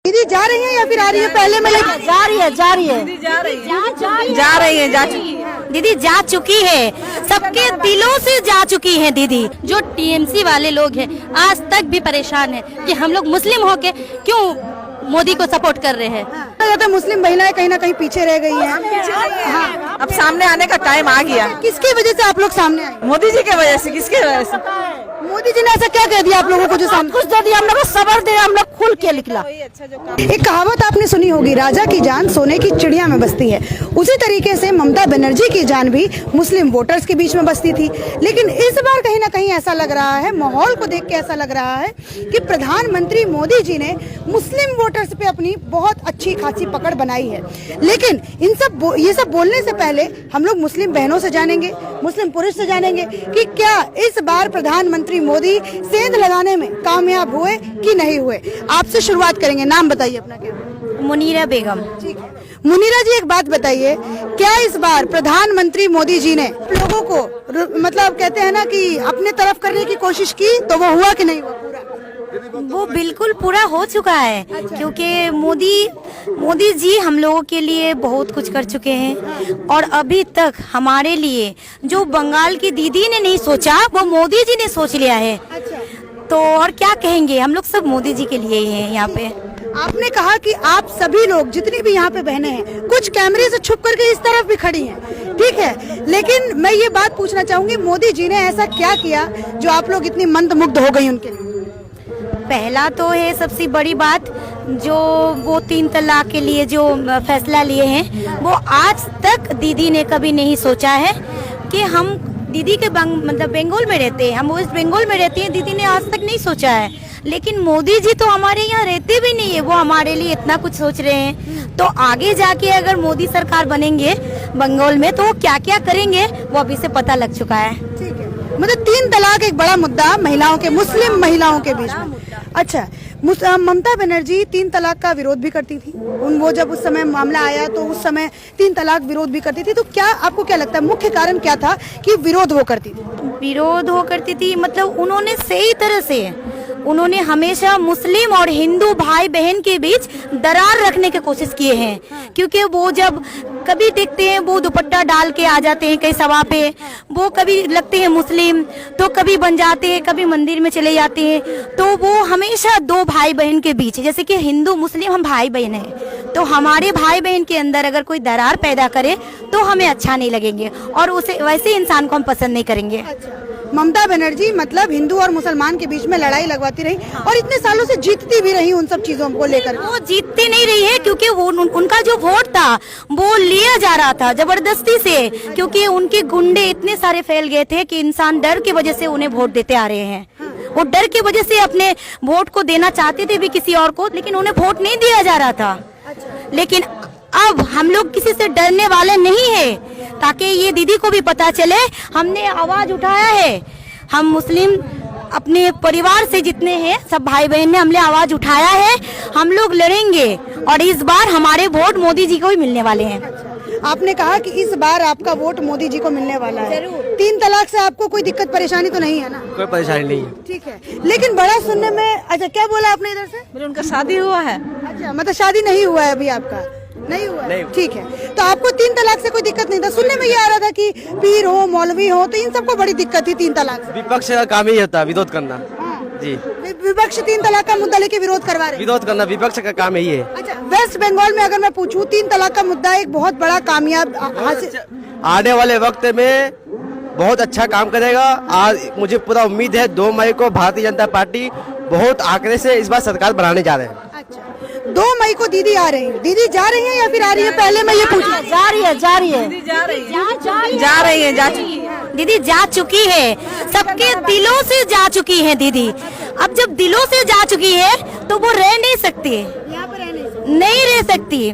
दीदी जा रही है या फिर आ रही है? पहले मैं जा रही है जा रही है दीदी जा चुकी है, सबके दिलों से जा चुकी है दीदी। जो टीएमसी वाले लोग हैं आज तक भी परेशान है कि हम लोग मुस्लिम होके क्यों मोदी को सपोर्ट कर रहे हैं। तो मुस्लिम महिलाएं कहीं ना कहीं पीछे रह गई हैं। हाँ, अब सामने आने का टाइम आ गया। किसकी वजह से आप लोग सामने आए? मोदी जी की वजह से। किसकी वजह से? मोदी जी ने ऐसा क्या कह दिया आप लोगों को जो सामने कुछ दे दिया, हम लोग को सबर दिया, हम लोग खुल के निकला। एक कहावत आपने सुनी होगी, राजा की जान सोने की चिड़िया में बसती है। उसी तरीके से ममता बनर्जी की जान भी मुस्लिम वोटर्स के बीच में बसती थी। लेकिन इस बार कहीं ना कहीं ऐसा लग रहा है, माहौल को देख के ऐसा लग रहा है कि प्रधानमंत्री मोदी जी ने मुस्लिम वोटर्स पे अपनी बहुत अच्छी खासी पकड़ बनाई है। लेकिन ये सब बोलने से पहले हम लोग मुस्लिम बहनों से जानेंगे, मुस्लिम पुरुष से जानेंगे कि क्या इस बार प्रधानमंत्री मोदी सेंध लगाने में कामयाब हुए कि नहीं हुए। आपसे शुरुआत करेंगे, नाम बताइए अपना। क्या? मुनीरा बेगम। ठीक है मुनीरा जी, एक बात बताइए, क्या इस बार प्रधानमंत्री मोदी जी ने लोगों को मतलब कहते हैं ना कि अपने तरफ करने की कोशिश की, तो वो हुआ कि नहीं हुआ पूरा? वो बिल्कुल पूरा हो चुका है। क्योंकि मोदी जी हम लोगों के लिए बहुत कुछ कर चुके हैं और अभी तक हमारे लिए जो बंगाल की दीदी ने नहीं सोचा वो मोदी जी ने सोच लिया है। तो और क्या कहेंगे, हम लोग सब मोदी जी के लिए ही हैं यहाँ पे। आपने कहा कि आप सभी लोग जितनी भी यहाँ पे बहनें हैं कुछ कैमरे से छुप करके इस तरफ भी खड़ी हैं, ठीक है, लेकिन मैं ये बात पूछना चाहूंगी, मोदी जी ने ऐसा क्या किया जो आप लोग इतनी मंत्रमुग्ध हो गई उनके? पहला तो है सबसे बड़ी बात, जो वो 3 तलाक के लिए जो फैसला लिए हैं वो आज तक दीदी ने कभी नहीं सोचा है कि हम दीदी के मतलब बंगाल में रहते हैं, हम वेस्ट बंगाल में रहते हैं, दीदी ने आज तक नहीं सोचा है। लेकिन मोदी जी तो हमारे यहाँ रहते भी नहीं है, वो हमारे लिए इतना कुछ सोच रहे हैं। तो आगे जाके अगर मोदी सरकार बनेंगे बंगाल में तो वो क्या क्या करेंगे वो अभी से पता लग चुका है। ठीक है, मतलब 3 तलाक एक बड़ा मुद्दा महिलाओं के, मुस्लिम महिलाओं के बीच में। अच्छा, ममता बनर्जी 3 तलाक का विरोध भी करती थी। वो जब उस समय मामला आया तो उस समय 3 तलाक विरोध भी करती थी। तो क्या आपको क्या लगता है मुख्य कारण क्या था कि विरोध वो करती थी? विरोध हो करती थी मतलब उन्होंने सही तरह से उन्होंने हमेशा मुस्लिम और हिंदू भाई बहन के बीच दरार रखने की कोशिश किए हैं। क्योंकि वो जब कभी देखते हैं वो दुपट्टा डाल के आ जाते हैं कई सभा पे, वो कभी लगते हैं मुस्लिम तो कभी बन जाते हैं, कभी मंदिर में चले जाते हैं। तो वो हमेशा 2 भाई बहन के बीच, जैसे कि हिंदू मुस्लिम हम भाई बहन हैं, तो हमारे भाई बहन के अंदर अगर कोई दरार पैदा करे तो हमें अच्छा नहीं लगेंगे और उसे वैसे इंसान को हम पसंद नहीं करेंगे। ममता बनर्जी मतलब हिंदू और मुसलमान के बीच में लड़ाई लगवाती रही और इतने सालों से जीतती भी रही उन सब चीजों को लेकर। वो जीतती नहीं रही है क्योंकि वो उनका जो वोट था वो लिया जा रहा था जबरदस्ती से, क्योंकि उनके गुंडे इतने सारे फैल गए थे कि इंसान डर की वजह से उन्हें वोट देते आ रहे हैं। वो डर की वजह से अपने वोट को देना चाहते थे भी किसी और को, लेकिन उन्हें वोट नहीं दिया जा रहा था। लेकिन अब हम लोग किसी से डरने वाले नहीं है, ताकि ये दीदी को भी पता चले हमने आवाज उठाया है। हम मुस्लिम अपने परिवार से जितने हैं सब भाई बहन ने हमने आवाज उठाया है, हम लोग लड़ेंगे और इस बार हमारे वोट मोदी जी को ही मिलने वाले हैं। आपने कहा कि इस बार आपका वोट मोदी जी को मिलने वाला है। 3 तलाक से आपको कोई दिक्कत परेशानी तो नहीं है ना? कोई परेशानी नहीं है। ठीक है, लेकिन बड़ा सुनने में, अच्छा क्या बोला आपने इधर से? मेरे उनका शादी हुआ है। अच्छा, मतलब शादी नहीं हुआ है अभी आपका? नहीं हुआ है। ठीक है, तो आपको 3 तलाक से कोई दिक्कत नहीं था? सुनने में ये आ रहा था कि पीर हो मौलवी हो तो इन सबको बड़ी दिक्कत थी 3 तलाक से। विपक्ष का काम ही होता है विरोध करना। जी, विपक्ष 3 तलाक का मुद्दा लेके विरोध करवा रहे हैं। विरोध करना विपक्ष का काम यही है। अच्छा, वेस्ट बंगाल में अगर मैं पूछूं 3 तलाक का मुद्दा एक बहुत बड़ा कामयाब आने वाले वक्त में बहुत अच्छा काम करेगा। आज मुझे पूरा उम्मीद है 2 मई को भारतीय जनता पार्टी बहुत आंकड़े से इस बार सरकार बनाने जा रहे हैं। अच्छा, 2 मई को दीदी आ रही है। दीदी जा रही है या फिर आ रही है? पहले मैं ये पूछना, जा रही है जा चुकी है, सबके दिलों से जा चुकी है दीदी। अब जब दिलों से जा चुकी है तो वो रह नहीं सकती, नहीं रह सकती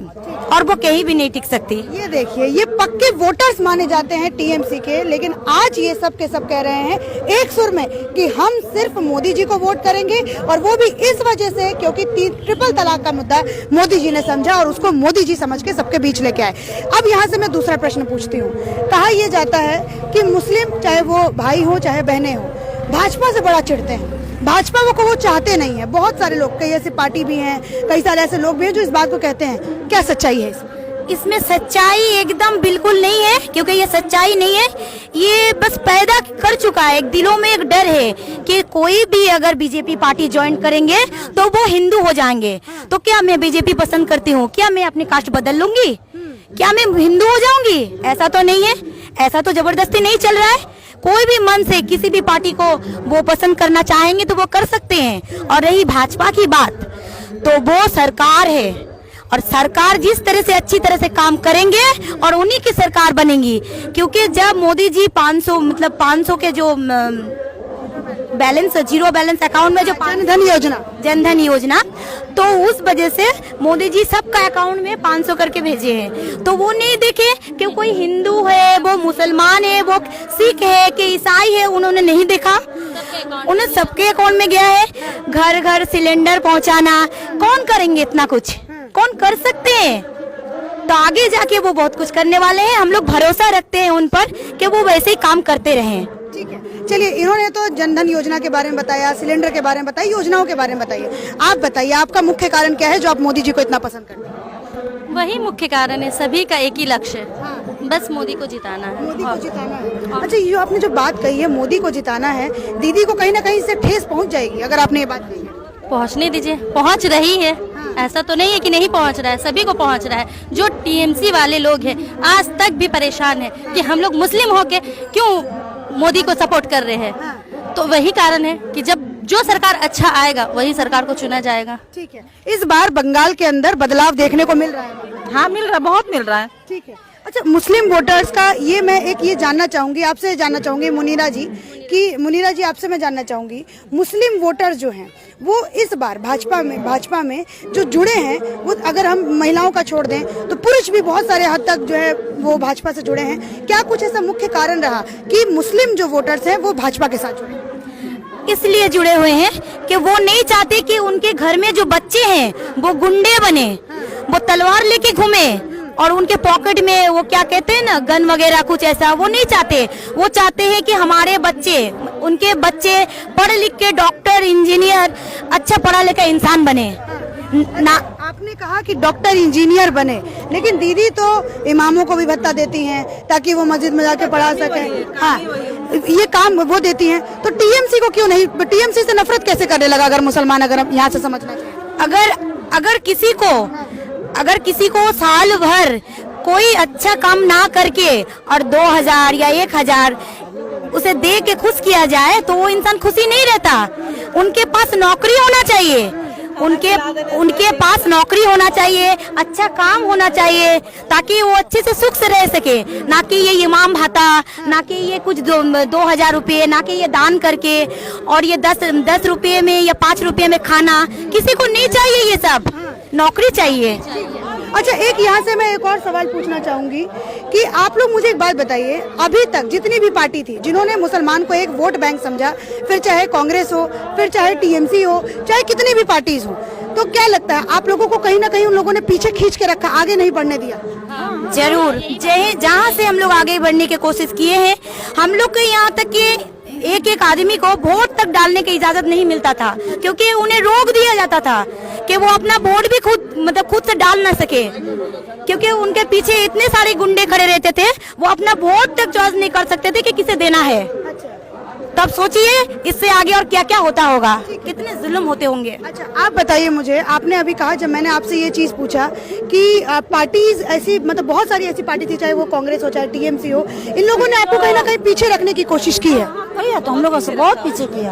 और वो कहीं भी नहीं टिक सकती। ये देखिए, ये पक्के वोटर्स माने जाते हैं टीएमसी के, लेकिन आज ये सब के सब कह रहे हैं एक सुर में कि हम सिर्फ मोदी जी को वोट करेंगे, और वो भी इस वजह से क्योंकि 3 तलाक का मुद्दा मोदी जी ने समझा और उसको मोदी जी समझ के सबके बीच लेके आए। अब यहाँ से मैं दूसरा प्रश्न पूछती हूँ। कहा यह जाता है कि मुस्लिम चाहे वो भाई हो चाहे बहनें हो भाजपा से बड़ा चिढ़ते हैं, भाजपा को वो चाहते नहीं है। बहुत सारे लोग, कई ऐसी पार्टी भी हैं, कई सारे ऐसे लोग भी हैं जो इस बात को कहते हैं। क्या सच्चाई है इसमें? इसमें सच्चाई एकदम बिल्कुल नहीं है, क्योंकि ये सच्चाई नहीं है, ये बस पैदा कर चुका है। एक दिलों में एक डर है कि कोई भी अगर बीजेपी पार्टी ज्वाइन करेंगे तो वो हिंदू हो जाएंगे। तो क्या मैं बीजेपी पसंद करती हूँ? क्या मैं अपनी कास्ट बदल लूंगी? क्या मैं हिंदू हो जाऊंगी? ऐसा तो नहीं है, ऐसा तो जबरदस्ती नहीं चल रहा है। कोई भी मन से किसी भी पार्टी को वो पसंद करना चाहेंगे तो वो कर सकते हैं। और रही भाजपा की बात, तो वो सरकार है, और सरकार जिस तरह से अच्छी तरह से काम करेंगे और उन्हीं की सरकार बनेगी। क्योंकि जब मोदी जी 500 के जो बैलेंस, जीरो बैलेंस अकाउंट में जो जनधन योजना, तो उस वजह से मोदी जी सबका अकाउंट में 500 करके भेजे हैं। तो वो नहीं देखे कि कोई हिंदू है, वो मुसलमान है, वो सिख है कि ईसाई है, उन्होंने नहीं देखा। उन्हें सबके अकाउंट में गया है। घर घर सिलेंडर पहुंचाना, कौन करेंगे इतना कुछ? कौन कर सकते हैं? तो आगे जाके वो बहुत कुछ करने वाले हैं। हम लोग भरोसा रखते हैं उन पर कि वो वैसे ही काम करते रहें। ठीक है, चलिए, इन्होंने तो जनधन योजना के बारे में बताया, सिलेंडर के बारे में बताया, योजनाओं के बारे में बताइए। आप बताइए, आपका मुख्य कारण क्या है जो आप मोदी जी को इतना पसंद करते हैं? वही मुख्य कारण है, सभी का एक ही लक्ष्य है, बस मोदी को जिताना है। मोदी को जिताना है। अच्छा, ये आपने जो बात कही है मोदी को जिताना है, दीदी को कहीं ना कहीं से ठेस पहुंच जाएगी अगर आपने ये बात कही है। पहुंचने दीजिए, पहुंच रही है। ऐसा तो नहीं है कि नहीं पहुंच रहा है, सभी को पहुंच रहा है। जो टीएमसी वाले लोग हैं आज तक भी परेशान है कि हम लोग मुस्लिम होके क्यों मोदी को सपोर्ट कर रहे हैं। तो वही कारण है कि जब जो सरकार अच्छा आएगा वही सरकार को चुना जाएगा। ठीक है, इस बार बंगाल के अंदर बदलाव देखने को मिल रहा है। हाँ, मिल रहा है, बहुत मिल रहा है। ठीक है, अच्छा, मुस्लिम वोटर्स का ये मैं एक ये जानना चाहूंगी, आपसे जानना चाहूंगी मुनीरा जी, कि मुनीरा जी आपसे मैं जानना चाहूंगी, मुस्लिम वोटर जो हैं वो इस बार भाजपा में जो जुड़े हैं, वो अगर हम महिलाओं का छोड़ दें तो पुरुष भी बहुत सारे हद तक जो है वो भाजपा से जुड़े हैं। क्या कुछ ऐसा मुख्य कारण रहा कि मुस्लिम जो वोटर्स हैं वो भाजपा के साथ जुड़े? इसलिए जुड़े हुए हैं कि वो नहीं चाहते कि उनके घर में जो बच्चे हैं वो गुंडे बने, वो तलवार लेके घूमे और उनके पॉकेट में वो क्या कहते हैं ना, गन वगैरह कुछ ऐसा वो नहीं चाहते। वो चाहते हैं कि हमारे बच्चे, उनके बच्चे पढ़ लिख के डॉक्टर, इंजीनियर, अच्छा पढ़ा लिखा इंसान बने ना। आपने कहा कि डॉक्टर इंजीनियर बने, लेकिन दीदी तो इमामों को भी भत्ता देती हैं ताकि वो मस्जिद में जाके पढ़ा सके। हाँ, ये काम वो देती हैं। तो टीएमसी को क्यों नहीं, टीएमसी से नफरत कैसे करने लगा अगर मुसलमान, अगर हम यहाँ से समझना चाहिए। अगर किसी को साल भर कोई अच्छा काम ना करके और 2000 या 1000 उसे दे के खुश किया जाए तो वो इंसान खुशी नहीं रहता। उनके पास नौकरी होना चाहिए, उनके पास नौकरी होना चाहिए, अच्छा काम होना चाहिए, ताकि वो अच्छे से सुख से रह सके। ना कि ये इमाम भाता, ना कि ये कुछ 2000 रुपये, ना कि ये दान करके, और ये 10 रुपये में या 5 रुपये में खाना, किसी को नहीं चाहिए। ये सब नौकरी चाहिए। अच्छा, एक यहाँ से मैं एक और सवाल पूछना चाहूंगी कि आप लोग मुझे एक बात बताइए, अभी तक जितनी भी पार्टी थी जिन्होंने मुसलमान को एक वोट बैंक समझा, फिर चाहे कांग्रेस हो, फिर चाहे टीएमसी हो, चाहे कितनी भी पार्टीज हो, तो क्या लगता है आप लोगों को कहीं ना कहीं उन लोगों ने पीछे खींच के रखा, आगे नहीं बढ़ने दिया? जरूर, जहाँ से हम लोग आगे बढ़ने की कोशिश किए हैं, हम लोग को यहाँ तक कि एक आदमी को वोट तक डालने की इजाजत नहीं मिलता था, क्योंकि उन्हें रोक दिया जाता था कि वो अपना वोट भी खुद से डाल ना सके, क्योंकि उनके पीछे इतने सारे गुंडे खड़े रहते थे, वो अपना वोट तक चॉइस नहीं कर सकते थे कि किसे देना है। तब सोचिए इससे आगे और क्या क्या होता होगा, कितने जुल्म होते होंगे। अच्छा, आप बताइए मुझे, आपने अभी कहा, जब मैंने आपसे ये चीज पूछा कि पार्टीज ऐसी, मतलब बहुत सारी ऐसी पार्टी थी, चाहे वो कांग्रेस हो चाहे टीएमसी हो, इन लोगों ने आपको कहीं ना कहीं पीछे रखने की कोशिश की है। भैया तो हम लोगों से बहुत पीछे किया,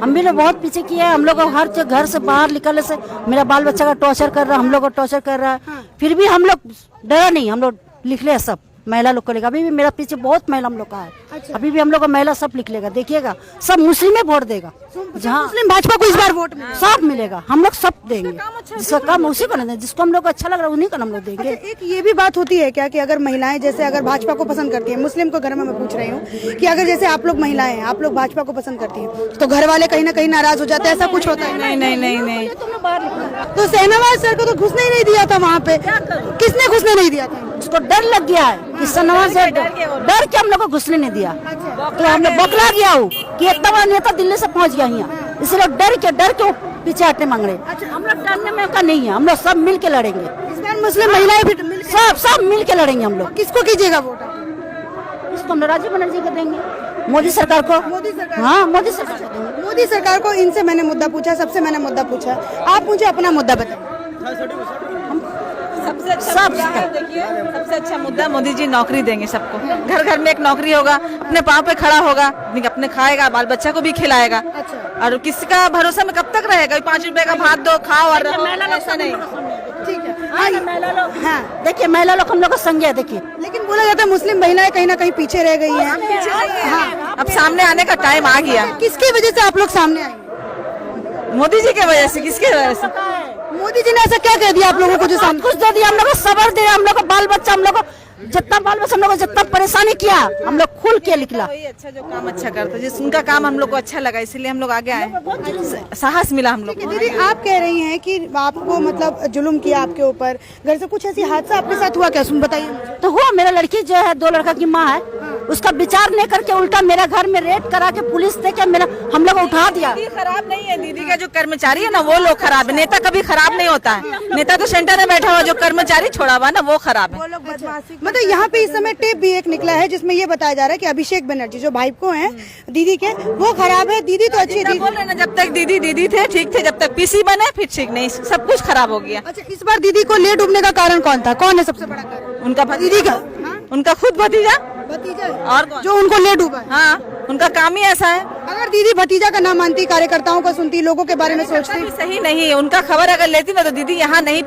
हम भी लोग बहुत पीछे किया है। हम लोग हर घर से बाहर निकलने से मेरा बाल बच्चा का टॉर्चर कर रहा है, हम लोग को टॉर्चर कर रहा है, फिर भी हम लोग डरा नहीं, हम लोग लिख ले सब महिला लोग को लेगा। अभी भी मेरा पीछे बहुत महिला हम लोग का है। अच्छा। अभी भी हम लोग का महिला सब लिख लेगा, देखिएगा सब मुस्लिम में वोट देगा, जहाँ मुस्लिम भाजपा को इस बार वोट सब मिलेगा, हम लोग सब देंगे, जिसका काम उसी को नहीं, जिसको हम लोग अच्छा लग रहा है उन्हीं को हम लोग देंगे। अच्छा, एक ये भी बात होती है क्या कि अगर महिलाएं जैसे अगर भाजपा को पसंद करती हैं, मुस्लिम को घर में मैं पूछ रही हूँ कि अगर जैसे आप लोग महिलाएं हैं, आप लोग भाजपा को पसंद करती हैं, तो घर वाले कहीं ना कहीं नाराज हो जाते हैं, ऐसा कुछ होता है? नहीं। तो शहनवाज सर को तो घुसने ही नहीं दिया था वहाँ पे, किसने घुसने नहीं दिया था? उसको डर लग गया है कि शहनवाज से डर के हम लोग को घुसने नहीं दिया, तो हमने बकला गया हूँ कि इतना बड़ा नेता दिल्ली से पहुँच गया यहाँ, इसलिए डर के पीछे हटने मांग रहे हैं। हम लोग डरने में का नहीं है, हम लोग सब मिल के लड़ेंगे। इस बार मुस्लिम महिलाएं भी मिल सब मिल के लड़ेंगे हम लोग। किसको कीजिएगा वोट? इसको हम राजीव बनर्जी को देंगे, मोदी सरकार को। मोदी सरकार। हाँ, मोदी सरकार को देंगे। मोदी सरकार को। इनसे मैंने मुद्दा पूछा, सबसे मैंने मुद्दा पूछा, आप मुझे अपना मुद्दा बताइए। सबसे अच्छा मुद्दा देखिए, सबसे अच्छा मुद्दा मोदी जी नौकरी देंगे सबको। घर घर में एक नौकरी होगा, अपने पाँव पे खड़ा होगा, अपने खाएगा, बाल बच्चा को भी खिलाएगा। और किसका भरोसा में कब तक रहेगा? 5 रुपए का भात दो, खाओ और ऐसा नहीं। ठीक है। हाँ, देखिए महिला लोग हम लोग का संग है। देखिए, लेकिन बोला जाता है मुस्लिम महिलाएं कहीं ना कहीं पीछे रह गई हैं। हाँ, अब सामने आने का टाइम आ गया। किसकी वजह से आप लोग सामने आए? मोदी जी की वजह से। किसकी वजह से? मोदी जी ने ऐसा क्या कह दिया आप लोगों को जो सामने? कुछ दे दिया, हम लोग को सबर दिया, हम लोग को बाल बच्चा, हम लोग को जितना बाल बच्चा, हम लोग को जितना परेशानी किया, हम लोग खुल के निकला। वही अच्छा जो काम अच्छा करता है, जिस उनका काम हम लोग को अच्छा लगा, इसलिए हम लोग आगे आए, साहस मिला हम लोग को। दीदी आप कह रही हैं कि आपको मतलब जुल्म किया आपके ऊपर, घर से कुछ ऐसी हादसा आपके साथ हुआ क्या? बताइए मुझे। तो हुआ, मेरा लड़की जो है 2 लड़का की माँ है, उसका विचार नहीं करके उल्टा मेरा घर में रेड करा के पुलिस ने क्या मेरा हम लोग उठा दिया। दीदी खराब नहीं है, दीदी का जो कर्मचारी है ना वो लोग खराब है। नेता कभी खराब नहीं होता है, नेता तो सेंटर में बैठा हुआ, जो कर्मचारी छोड़ा हुआ ना वो खराब है। मतलब यहाँ पे इस समय टेप भी एक निकला है जिसमें ये बताया जा रहा है कि अभिषेक बनर्जी जो भाई को हैं दीदी के, वो खराब है, दीदी तो अच्छी है। बोल रहे ना, जब तक दीदी थे ठीक थे, जब तक पीसी बने फिर ठीक नहीं, सब कुछ खराब हो गया। अच्छा, इस बार दीदी को ले डूबने का कारण कौन था? कौन है सबसे बड़ा कारण? उनका दीदी का उनका खुद भतीजा भतीजा और कौन? जो उनको ले डूबा है। हाँ, उनका काम ही ऐसा है। अगर दीदी भतीजा का ना मानती, कार्यकर्ताओं को सुनती, लोगों के बारे में सोचती, सही नहीं है। उनका खबर अगर लेती ना तो दीदी यहाँ नहीं